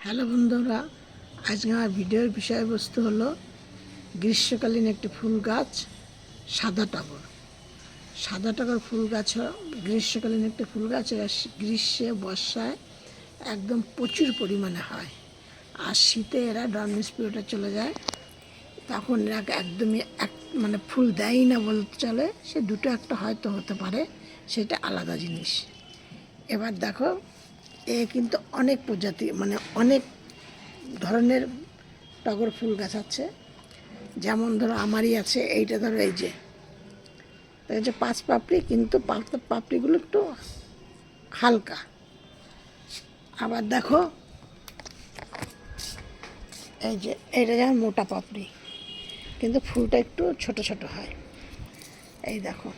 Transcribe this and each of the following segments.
Hello বন্ধুরা, আজকে আমার ভিডিওর বিষয়বস্তু হলো গ্রীষ্মকালীন একটি ফুল গাছ, সাদা টগর। সাদা টগর ফুল গাছ গ্রীষ্মকালীন একটি ফুল গাছ। এরা গ্রীষ্মে বর্ষায় একদম প্রচুর পরিমাণে হয়, আর শীতে এরা ডরমেন্স পিরিয়ডে চলে যায়। তখন এরা একদমই ফুল দেয়ই না বলতে চলে, সে দুটো একটা হয়তো হতে পারে, সেটা আলাদা জিনিস। এবার দেখো, এ কিন্তু অনেক প্রজাতি অনেক ধরনের টগর ফুল গাছ আছে। যেমন ধরো আমারই আছে, এইটা ধরো এই যে পাঁচ পাপড়ি, কিন্তু পাপড়িগুলো একটু হালকা। আবার দেখো এই যে এইটা যেমন মোটা পাপড়ি, কিন্তু ফুলটা একটু ছোট ছোট হয়। এই দেখো,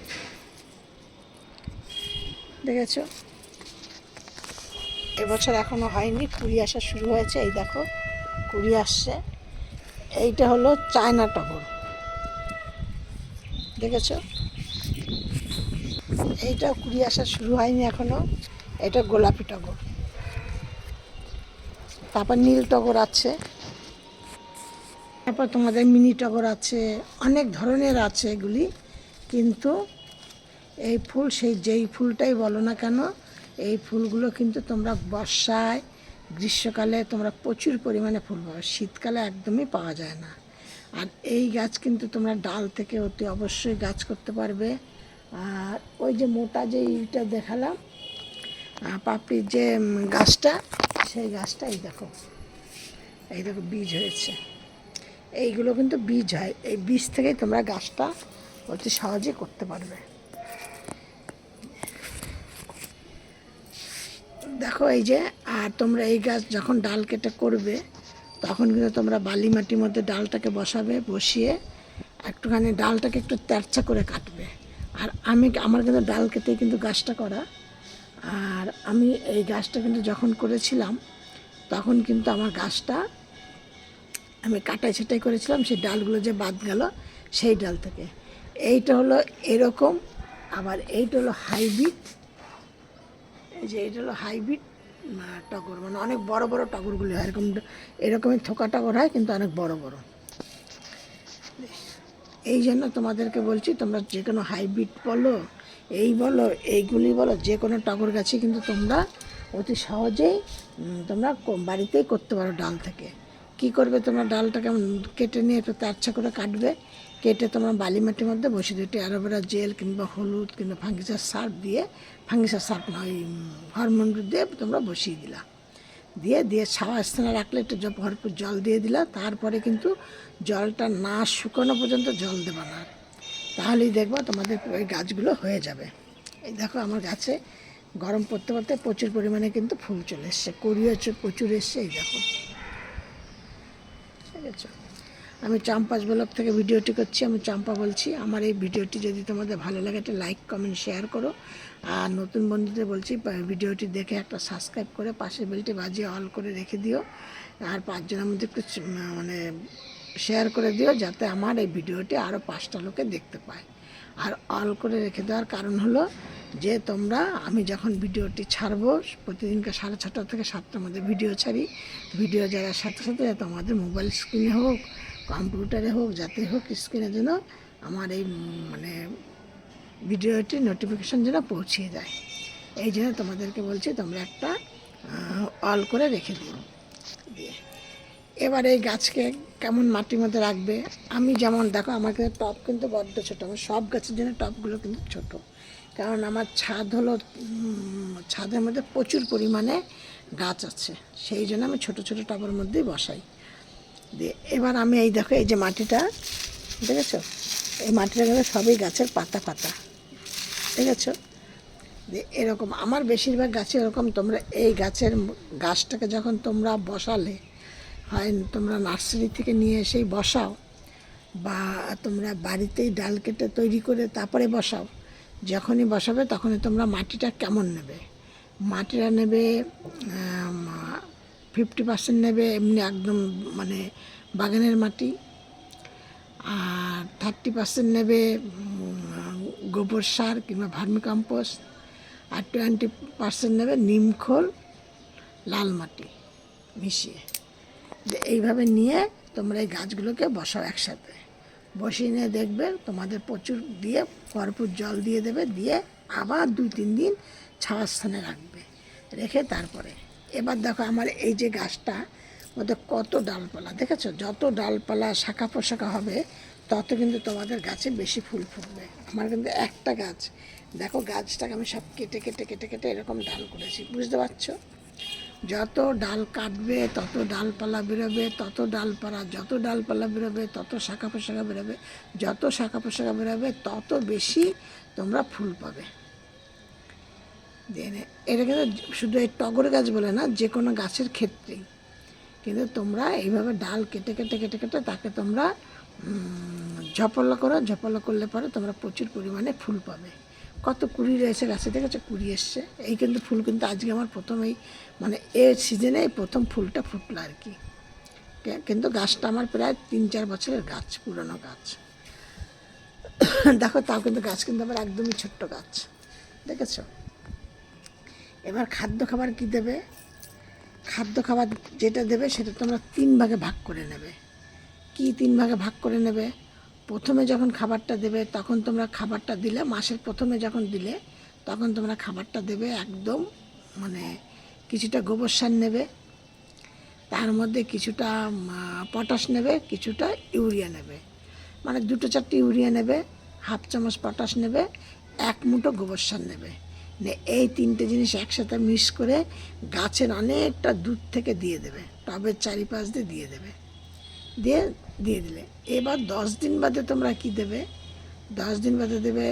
দেখেছো? এবছর এখনো হয়নি, কুড়ি আসা শুরু হয়েছে। এই দেখো কুড়ি আসছে। এইটা হলো চায়না টগর, দেখেছো? এইটা কুড়ি আসা শুরু হয়নি এখনো। এটা গোলাপি টগর। তারপর নীল টগর আছে, তারপর তোমাদের মিনি টগর আছে, অনেক ধরনের আছে এগুলি। কিন্তু এই ফুল যেই ফুলটাই বলো না কেন, এই ফুলগুলো কিন্তু তোমরা বর্ষায় গ্রীষ্মকালে তোমরা প্রচুর পরিমাণে ফুল পাবে, শীতকালে একদমই পাওয়া যায় না। আর এই গাছ কিন্তু তোমরা ডাল থেকে অতি অবশ্যই গাছ করতে পারবে। আর ওই যে মোটা যে ইটা দেখালাম, পাপড়ির যে গাছটা, সেই গাছটা এই দেখো বীজ হয়েছে। এইগুলো কিন্তু বীজ হয়, এই বীজ থেকেই তোমরা গাছটা অতি সহজে করতে পারবে। দেখো এই যে, আর তোমরা এই গাছ যখন ডাল কেটে করবে, তখন কিন্তু তোমরা বালি মাটির মধ্যে ডালটাকে বসাবে, বসিয়ে একটুখানি ডালটাকে একটু তেরচা করে কাটবে। আর আমার কিন্তু ডাল কেটেই কিন্তু গাছটা করা। আর আমি এই গাছটা কিন্তু যখন করেছিলাম, তখন কিন্তু আমার গাছটা আমি কাটাই ছাটাই করেছিলাম, সেই ডালগুলো যে বাদ গেল সেই ডাল থেকে। এইটা হলো এরকম, আবার এইটা হলো হাইব্রিড। এই যে এইটা হলো হাইব্রিড টগর, অনেক বড় বড় টগরগুলি হয়, এরকমই থোকা টগর হয়, কিন্তু অনেক বড় বড়। এই জন্য তোমাদেরকে বলছি, তোমরা যে কোনো হাইব্রিড বলো, এইগুলি বলো, যে কোনো টগর গাছে কিন্তু তোমরা অতি সহজেই তোমরা বাড়িতেই করতে পারো ডাল থেকে। কি করবে, তোমরা ডালটাকে কেটে নিয়ে একটু তারছা করে কাটবে, কেটে তোমরা বালি মাটির মধ্যে বসে দিতে অ্যালোভেরা জেল কিংবা হলুদ কিংবা ফাঙ্গিসাইড সার্ফ দিয়ে, ফাঙ্গিসাইড সার্ফ না, ওই হরমোন দিয়ে তোমরা বসিয়ে দিলা, দিয়ে ছাওয়া স্থানে রাখলে একটু ভরপুর জল দিয়ে দিলা। তারপরে কিন্তু জলটা না শুকানো পর্যন্ত জল দেবা না, তাহলেই দেখবা তোমাদের ওই গাছগুলো হয়ে যাবে। এই দেখো আমার গাছে গরম পড়তে পড়তে প্রচুর পরিমাণে কিন্তু ফুল চলে এসছে, কড়িও প্রচুর এসছে। এই দেখো, ঠিক আছে? আমি চাম্পাস ব্লগ থেকে ভিডিওটি করছি, আমি চাম্পা বলছি। আমার এই ভিডিওটি যদি তোমাদের ভালো লাগে, একটা লাইক কমেন্ট শেয়ার করো। আর নতুন বন্ধুদের বলছি, ভিডিওটি দেখে একটা সাবস্ক্রাইব করে পাশের বেলটি বাজিয়ে অল করে রেখে দিও। আর পাঁচজনের মধ্যে একটু শেয়ার করে দিও, যাতে আমার এই ভিডিওটি আরও 5টা লোকে দেখতে পায়। আর অল করে রেখে দেওয়ার কারণ হলো যে তোমরা, আমি যখন ভিডিওটি ছাড়বো, প্রতিদিনকে 6:30 থেকে 7টার মধ্যে ভিডিও ছাড়ি, ভিডিও যারা সাথে সাথে যাতে আমাদের মোবাইল স্ক্রিনে হোক, কম্পিউটারে হোক, যাতে হোক স্ক্রিনে যেন আমার এই ভিডিওটি নোটিফিকেশান যেন পৌঁছিয়ে যায়। এই জন্য তোমাদেরকে বলছি, তোমরা একটা অল করে রেখে দিও। দিয়ে এবার এই গাছকে কেমন মাটির মধ্যে রাখবে, আমি যেমন দেখো, আমার কিন্তু টব কিন্তু বড্ড ছোটো, আমার সব গাছের জন্য টবগুলো কিন্তু ছোট, কারণ আমার ছাদ হলো, ছাদের মধ্যে প্রচুর পরিমাণে গাছ আছে, সেই জন্য আমি ছোট ছোট টবের মধ্যেই বসাই। দিয়ে এবার আমি এই দেখো, এই যে মাটিটা দেখেছো, এই মাটিটা কিন্তু সবই গাছের পাতা পাতা, দেখেছো? দিয়ে এরকম আমার বেশিরভাগ গাছে এরকম। তোমরা এই গাছটাকে যখন তোমরা বসালে, হয় তোমরা নার্সারি থেকে নিয়ে এসেই বসাও, বা তোমরা বাড়িতেই ডাল কেটে তৈরি করে তারপরে বসাও। যখনই বসাবে তখনই তোমরা মাটিটা কেমন নেবে, মাটিটা নেবে 50% নেবে এমনি একদম বাগানের মাটি, আর 30% নেবে গোবর সার কিংবা ভার্মি কম্পোস্ট, আর 20% নেবে নিমখোল, লাল মাটি, মিশিয়ে এইভাবে নিয়ে তোমরা এই গাছগুলোকে বসাও একসাথে, বসিয়ে নিয়ে দেখবে তোমাদের প্রচুর দিয়ে ভরপুর জল দিয়ে দেবে, দিয়ে আবার 2-3 দিন ছাওয়ার স্থানে রাখবে, রেখে তারপরে এবার দেখো আমার এই যে গাছটা মধ্যে কত ডালপালা দেখেছো, যত ডালপালা শাখা পোশাখা হবে তত কিন্তু তোমাদের গাছে বেশি ফুল ফুটবে। আমার কিন্তু একটা গাছ দেখো, গাছটাকে আমি সব কেটে কেটে কেটে কেটে এরকম ডাল করেছি, বুঝতে পারছো? যত ডাল কাটবে তত ডালপালা বেরোবে, তত ডালপালা, যত ডালপালা বেরোবে তত শাখা পোশাখা বেরোবে, যত শাখা পোশাখা বেরোবে তত বেশি তোমরা ফুল পাবে। এটা কিন্তু শুধু এই টগর গাছ বলে না, যে কোনো গাছের ক্ষেত্রেই কিন্তু তোমরা এইভাবে ডাল কেটে কেটে কেটে কেটে তাকে তোমরা ঝপালা করো, ঝপালা করলে পরে তোমরা প্রচুর পরিমাণে ফুল পাবে। কত কুড়ি রয়েছে গাছে, দেখেছো কুড়ি এসছে। এই কিন্তু ফুল কিন্তু আজকে আমার প্রথমেই মানে এর সিজনে প্রথম ফুলটা ফুটলো আর কি। কিন্তু গাছটা আমার প্রায় 3-4 বছরের গাছ, পুরনো গাছ। দেখো তাও কিন্তু গাছ কিন্তু আমার একদমই ছোট্ট গাছ, দেখেছো? এবার খাদ্য খাবার কি দেবে? খাদ্য খাবার যেটা দেবে সেটা তোমরা 3 ভাগে ভাগ করে নেবে। কি 3 ভাগে ভাগ করে নেবে? প্রথমে যখন খাবারটা দেবে তখন তোমরা খাবারটা দিলে, মাসের প্রথমে যখন দিলে তখন তোমরা খাবারটা দেবে একদম মানে কিছুটা গোবর সার নেবে, তার মধ্যে কিছুটা পটাশ নেবে, কিছুটা ইউরিয়া নেবে, মানে 2-4টে ইউরিয়া নেবে, 1/2 চামচ পটাশ নেবে, 1 মুঠো গোবর সার নেবে। এই 3টে জিনিস একসাথে মিক্স করে গাছের অনেকটা দূর থেকে দিয়ে দেবে, টবের চারিপাশ দিয়ে দেবে, দিয়ে দিলে এবার 10 দিন বাদে তোমরা কি দেবে? 10 দিন বাদে দেবে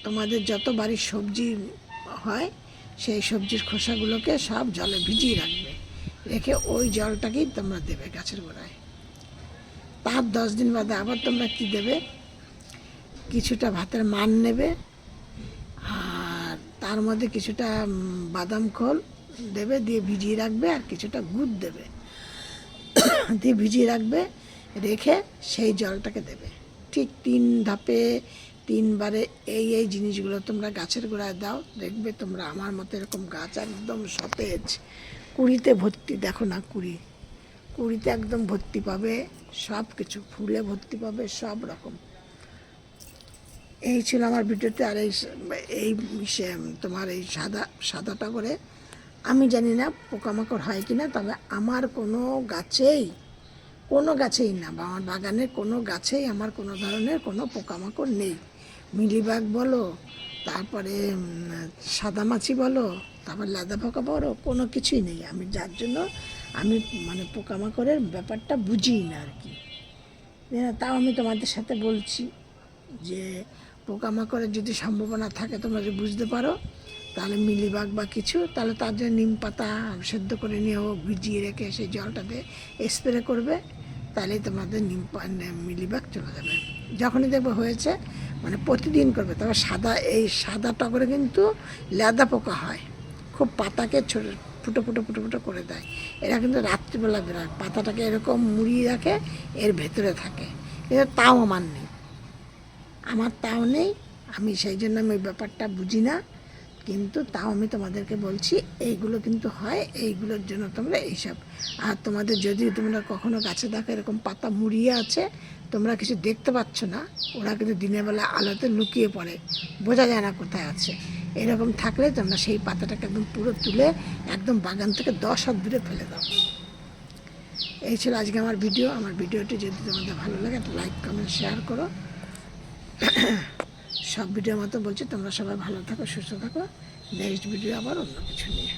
তোমাদের যত বাড়ির সবজি হয় সেই সবজির খোসাগুলোকে সব জলে ভিজিয়ে রাখবে, রেখে ওই জলটাকেই তোমরা দেবে গাছের গোড়ায়। তার 10 দিন বাদে আবার তোমরা কি দেবে? কিছুটা ভাতের মান নেবে, আর তার মধ্যে কিছুটা বাদাম খোল দেবে, দিয়ে ভিজিয়ে রাখবে, আর কিছুটা গুড় দেবে, দিয়ে ভিজিয়ে রাখবে, রেখে সেই জলটাকে দেবে। ঠিক 3 ধাপে 3 বারে এই জিনিসগুলো তোমরা গাছের গোড়ায় দাও, দেখবে তোমরা আমার মতো এরকম গাছ একদম সতেজ, কুড়িতে ভর্তি। দেখো না কুড়িতে একদম ভর্তি পাবে, সব কিছু ফুলে ভর্তি পাবে, সব রকম। এই ছিল আমার ভিডিওতে। আর এই তোমার এই সাদাটা করে আমি জানি না পোকামাকড় হয় কি না, তবে আমার কোনো গাছেই না, বা আমার বাগানের কোনো গাছেই আমার কোনো ধরনের কোনো পোকামাকড় নেই। মিলিবাগ বলো, তারপরে সাদামাছি বলো, তারপর লেদা পোকা বলো, কোনো কিছুই নেই। আমি যার জন্য আমি মানে পোকামাকড়ের ব্যাপারটা বুঝিই না আর কি। তাও আমি তোমাদের সাথে বলছি যে পোকামাকড়ের যদি সম্ভাবনা থাকে তোমরা যদি বুঝতে পারো, তাহলে মিলিবাগ বা কিছু, তাহলে তার জন্য নিম পাতা সেদ্ধ করে নিয়ে হোক ভিজিয়ে রেখে সেই জলটাতে স্প্রে করবে, তাহলেই তোমাদের মিলিবাগ চলে যাবে। যখনই দেখবে হয়েছে মানে প্রতিদিন করবে। তবে সাদা টগরে কিন্তু লেদা পোকা হয়, খুব পাতাকে ফুটো ফুটো ফুটো ফুটো করে দেয়। এরা কিন্তু রাত্রিবেলা বেরোয়, পাতাটাকে এরকম মুড়িয়ে রাখে, এর ভেতরে থাকে। কিন্তু তাও আমার তাও নেই, আমি সেই জন্য আমি ওই ব্যাপারটা বুঝি না। কিন্তু তাও আমি তোমাদেরকে বলছি এইগুলো কিন্তু হয়, এইগুলোর জন্য তোমরা এইসব। আর তোমাদের যদি তোমরা কখনো গাছে দেখো এরকম পাতা মুড়িয়ে আছে, তোমরা কিছু দেখতে পাচ্ছ না, ওরা কিন্তু দিনের বেলা আলোতে লুকিয়ে পড়ে, বোঝা যায় না কোথায় আছে। এরকম থাকলে তোমরা সেই পাতাটাকে একদম পুরো তুলে একদম বাগান থেকে 10 হাত দূরে ফেলে দাও। এই ছিল আজকে আমার ভিডিও। আমার ভিডিওটি যদি তোমাদের ভালো লাগে একটা লাইক কমেন্ট শেয়ার করো। সব ভিডিওর মতো বলছি, তোমরা সবাই ভালো থাকো, সুস্থ থাকো। নেক্সট ভিডিও আবার অন্য কিছু নিয়ে।